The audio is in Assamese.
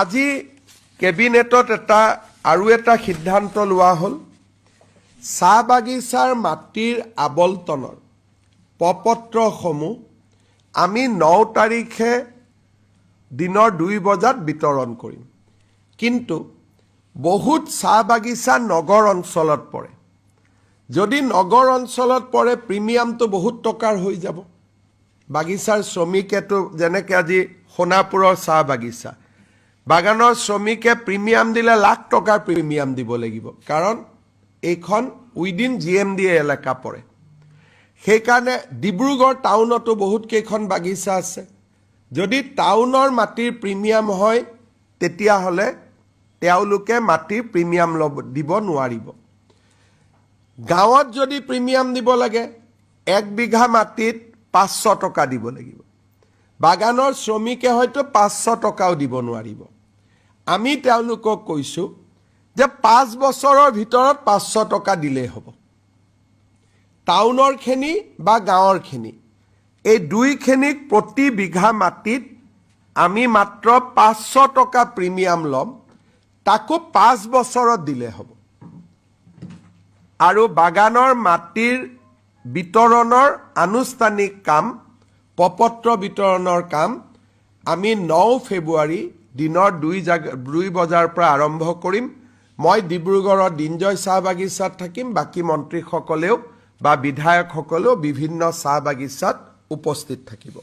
আজি কেবিনেটত আৰু এটা সিদ্ধান্ত লোৱা হ'ল চাহ বাগিচাৰ মাটিৰ আবলটনৰ প্ৰপত্ৰসমূহ আমি 9 তাৰিখে দিনৰ 2 বজাত বিতৰণ কৰিম। কিন্তু বহুত চাহ বাগিচা নগৰ অঞ্চলত পৰে। যদি নগৰ অঞ্চলত পৰে প্ৰিমিয়ামটো বহুত টকাৰ হৈ যাব। বাগিচাৰ শ্ৰমিকেতো যেনেকৈ আজি সোণাপুৰৰ চাহ বাগিচা বাগানৰ শ্ৰমিকে প্ৰিমিয়াম দিলে লাখ টকাৰ প্ৰিমিয়াম দিব লাগিব, কাৰণ এইখন উইদিন GMD এলেকা পৰে। সেইকাৰণে ডিব্ৰুগড় টাউনতো বহুত কেইখন বাগিচা আছে। যদি টাউনৰ মাটিৰ প্ৰিমিয়াম হয় তেতিয়াহ'লে তেওঁলোকে মাটিৰ প্ৰিমিয়াম দিব নোৱাৰিব। গাঁৱত যদি প্ৰিমিয়াম দিব লাগে 1 বিঘা মাটিত 500 টকা দিব লাগিব। বাগানৰ শ্ৰমিকে হয়তো 500 টকাও দিব নোৱাৰিব। আমি তেওঁলোকক কৈছোঁ যে 5 বছৰৰ ভিতৰত 500 টকা দিলেই হ'ব। টাউনৰ খেনি বা গাঁৱৰ খেনি এই দুইখিনিক প্ৰতি বিঘা মাটিত আমি মাত্ৰ 500 টকা প্ৰিমিয়াম ল'ম, তাকো 5 বছৰত দিলে হ'ব। আৰু বাগানৰ মাটিৰ বিতৰণৰ আনুষ্ঠানিক কাম প্ৰপত্ৰ বিতৰণৰ কাম আমি 9 ফেব্ৰুৱাৰী দিনৰ 2 বজাৰ পৰা আৰম্ভ কৰিম। মই ডিব্ৰুগড়ৰ দিনজয় চাহ বাগিচাত থাকিম, বাকী মন্ত্ৰীসকলেও বা বিধায়কসকলেও বিভিন্ন চাহ বাগিচাত উপস্থিত থাকিব।